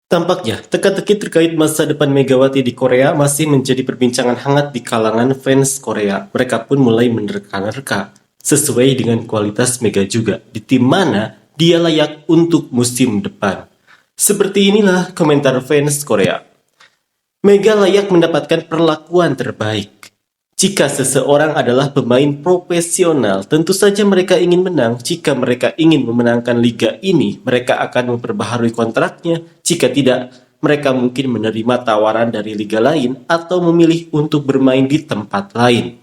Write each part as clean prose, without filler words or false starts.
Tampaknya, teka-teki terkait masa depan Megawati di Korea masih menjadi perbincangan hangat di kalangan fans Korea. Mereka pun mulai menerka-nerka, sesuai dengan kualitas Mega juga, di tim mana dia layak untuk musim depan. Seperti inilah komentar fans Korea. Mega layak mendapatkan perlakuan terbaik. Jika seseorang adalah pemain profesional, tentu saja mereka ingin menang. Jika mereka ingin memenangkan liga ini, mereka akan memperbaharui kontraknya. Jika tidak, mereka mungkin menerima tawaran dari liga lain atau memilih untuk bermain di tempat lain.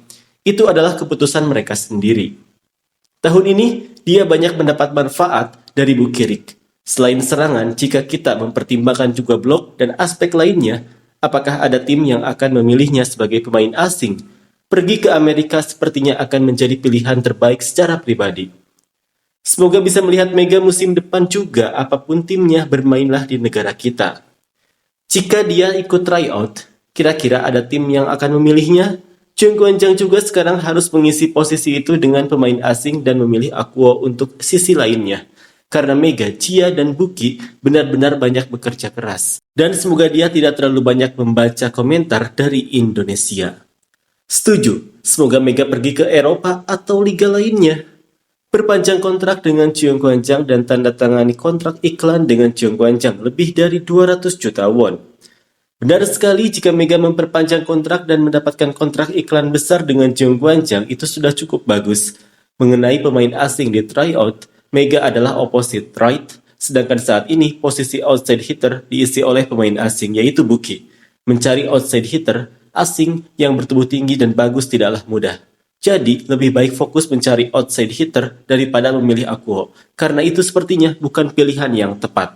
Itu adalah keputusan mereka sendiri. Tahun ini, dia banyak mendapat manfaat dari Bukirik. Selain serangan, jika kita mempertimbangkan juga blok dan aspek lainnya, apakah ada tim yang akan memilihnya sebagai pemain asing? Pergi ke Amerika sepertinya akan menjadi pilihan terbaik secara pribadi. Semoga bisa melihat Mega musim depan juga, apapun timnya, bermainlah di negara kita. Jika dia ikut tryout, kira-kira ada tim yang akan memilihnya? Chung Kwan-jang juga sekarang harus mengisi posisi itu dengan pemain asing dan memilih Aquo untuk sisi lainnya. Karena Mega, Chia, dan Buki benar-benar banyak bekerja keras. Dan semoga dia tidak terlalu banyak membaca komentar dari Indonesia. Setuju, semoga Mega pergi ke Eropa atau liga lainnya. Perpanjang kontrak dengan Cheung Kwan-jang dan tanda tangani kontrak iklan dengan Cheung Kwan-jang lebih dari 200 juta won. Benar sekali jika Mega memperpanjang kontrak dan mendapatkan kontrak iklan besar dengan Cheung Kwan-jang itu sudah cukup bagus. Mengenai pemain asing di tryout, Mega adalah opposite, right? Sedangkan saat ini posisi outside hitter diisi oleh pemain asing yaitu Buki. Mencari outside hitter asing yang bertubuh tinggi dan bagus tidaklah mudah. Jadi, lebih baik fokus mencari outside hitter daripada memilih Aquo, karena itu sepertinya bukan pilihan yang tepat.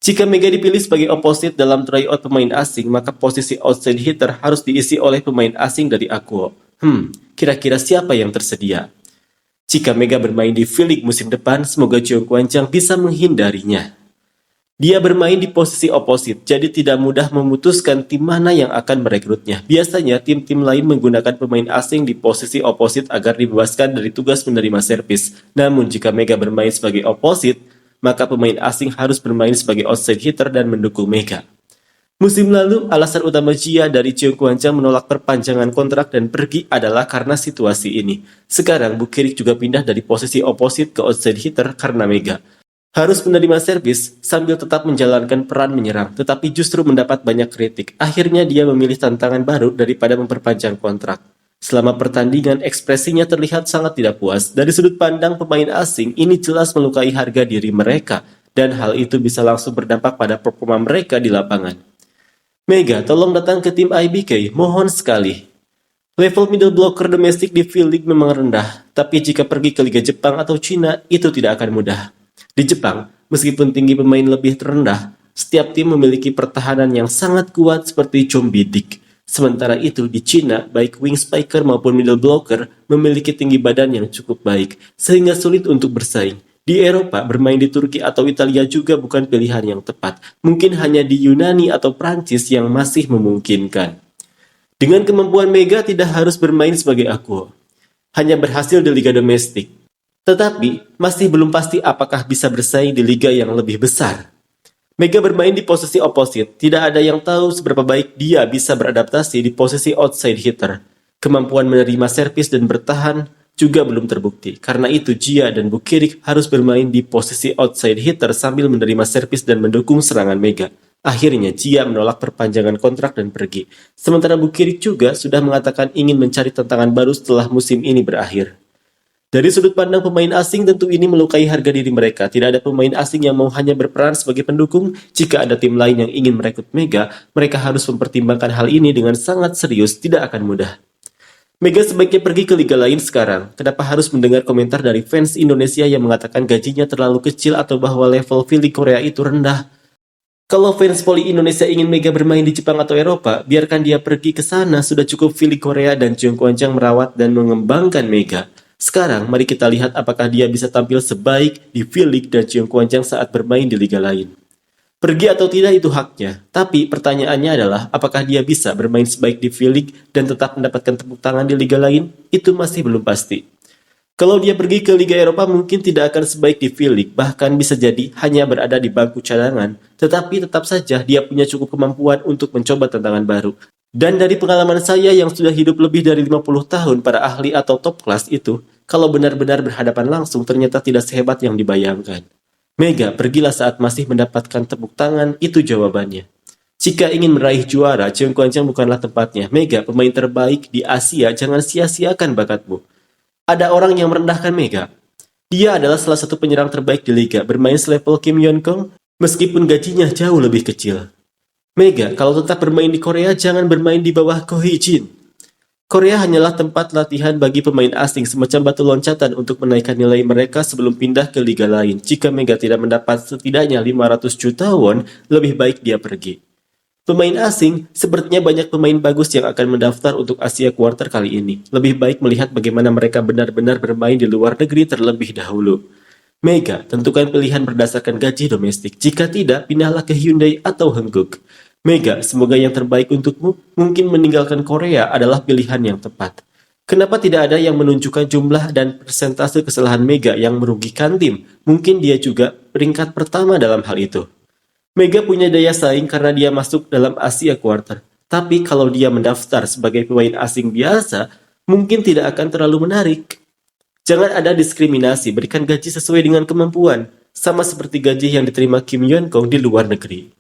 Jika Mega dipilih sebagai opposite dalam tryout pemain asing, maka posisi outside hitter harus diisi oleh pemain asing dari Aquo. Kira-kira siapa yang tersedia? Jika Mega bermain di V-League musim depan, semoga Cheung Kwan-jang bisa menghindarinya. Dia bermain di posisi opposite, jadi tidak mudah memutuskan tim mana yang akan merekrutnya. Biasanya, tim-tim lain menggunakan pemain asing di posisi opposite agar dibebaskan dari tugas menerima servis. Namun, jika Mega bermain sebagai opposite, maka pemain asing harus bermain sebagai outside hitter dan mendukung Mega. Musim lalu, alasan utama Jia dari Cheung Kwan-jang menolak perpanjangan kontrak dan pergi adalah karena situasi ini. Sekarang, Bukirik juga pindah dari posisi opposite ke outside hitter karena Mega. Harus menerima servis sambil tetap menjalankan peran menyerang, tetapi justru mendapat banyak kritik. Akhirnya dia memilih tantangan baru daripada memperpanjang kontrak. Selama pertandingan, ekspresinya terlihat sangat tidak puas. Dari sudut pandang pemain asing, ini jelas melukai harga diri mereka, dan hal itu bisa langsung berdampak pada performa mereka di lapangan. Mega, tolong datang ke tim IBK, mohon sekali. Level middle blocker domestik di V-League memang rendah, tapi jika pergi ke Liga Jepang atau Cina, itu tidak akan mudah. Di Jepang, meskipun tinggi pemain lebih rendah, setiap tim memiliki pertahanan yang sangat kuat seperti Chombidik. Sementara itu, di Cina, baik wing spiker maupun middle blocker memiliki tinggi badan yang cukup baik, sehingga sulit untuk bersaing. Di Eropa, bermain di Turki atau Italia juga bukan pilihan yang tepat. Mungkin hanya di Yunani atau Prancis yang masih memungkinkan. Dengan kemampuan Mega tidak harus bermain sebagai Aquo. Hanya berhasil di liga domestik. Tetapi, masih belum pasti apakah bisa bersaing di liga yang lebih besar. Mega bermain di posisi opposite, tidak ada yang tahu seberapa baik dia bisa beradaptasi di posisi outside hitter. Kemampuan menerima servis dan bertahan juga belum terbukti. Karena itu, Jia dan Bukirik harus bermain di posisi outside hitter sambil menerima servis dan mendukung serangan Mega. Akhirnya, Jia menolak perpanjangan kontrak dan pergi. Sementara Bukirik juga sudah mengatakan ingin mencari tantangan baru setelah musim ini berakhir. Dari sudut pandang pemain asing, tentu ini melukai harga diri mereka. Tidak ada pemain asing yang mau hanya berperan sebagai pendukung. Jika ada tim lain yang ingin merekrut Mega, mereka harus mempertimbangkan hal ini dengan sangat serius, tidak akan mudah. Mega sebaiknya pergi ke liga lain sekarang. Kenapa harus mendengar komentar dari fans Indonesia yang mengatakan gajinya terlalu kecil atau bahwa level V-League Korea itu rendah? Kalau fans voli Indonesia ingin Mega bermain di Jepang atau Eropa, biarkan dia pergi ke sana. Sudah cukup V-League Korea dan Cheung Kwan-jang merawat dan mengembangkan Mega. Sekarang, mari kita lihat apakah dia bisa tampil sebaik di V-League dan Cheung Kwan-jang saat bermain di liga lain. Pergi atau tidak itu haknya, tapi pertanyaannya adalah apakah dia bisa bermain sebaik di V-League dan tetap mendapatkan tepuk tangan di liga lain? Itu masih belum pasti. Kalau dia pergi ke Liga Eropa mungkin tidak akan sebaik di V-League, bahkan bisa jadi hanya berada di bangku cadangan, tetapi tetap saja dia punya cukup kemampuan untuk mencoba tantangan baru. Dan dari pengalaman saya yang sudah hidup lebih dari 50 tahun para ahli atau top kelas itu, kalau benar-benar berhadapan langsung ternyata tidak sehebat yang dibayangkan. Mega, pergilah saat masih mendapatkan tepuk tangan, itu jawabannya. Jika ingin meraih juara, Cheongkwanjang bukanlah tempatnya. Mega, pemain terbaik di Asia, jangan sia-siakan bakatmu. Ada orang yang merendahkan Mega. Dia adalah salah satu penyerang terbaik di liga, bermain selevel Kim Yeon Kong, meskipun gajinya jauh lebih kecil. Mega, kalau tetap bermain di Korea, jangan bermain di bawah Ko Hee-jin. Korea hanyalah tempat latihan bagi pemain asing semacam batu loncatan untuk menaikkan nilai mereka sebelum pindah ke liga lain. Jika Mega tidak mendapat setidaknya 500 juta won, lebih baik dia pergi. Pemain asing, sepertinya banyak pemain bagus yang akan mendaftar untuk Asia Quarter kali ini. Lebih baik melihat bagaimana mereka benar-benar bermain di luar negeri terlebih dahulu. Mega, tentukan pilihan berdasarkan gaji domestik. Jika tidak, pindahlah ke Hyundai atau Hankook. Mega, semoga yang terbaik untukmu. Mungkin meninggalkan Korea adalah pilihan yang tepat. Kenapa tidak ada yang menunjukkan jumlah dan persentase kesalahan Mega yang merugikan tim? Mungkin dia juga peringkat pertama dalam hal itu. Mega punya daya saing karena dia masuk dalam Asia Quarter. Tapi kalau dia mendaftar sebagai pemain asing biasa, mungkin tidak akan terlalu menarik. Jangan ada diskriminasi, berikan gaji sesuai dengan kemampuan. Sama seperti gaji yang diterima Kim Yeon Kong di luar negeri.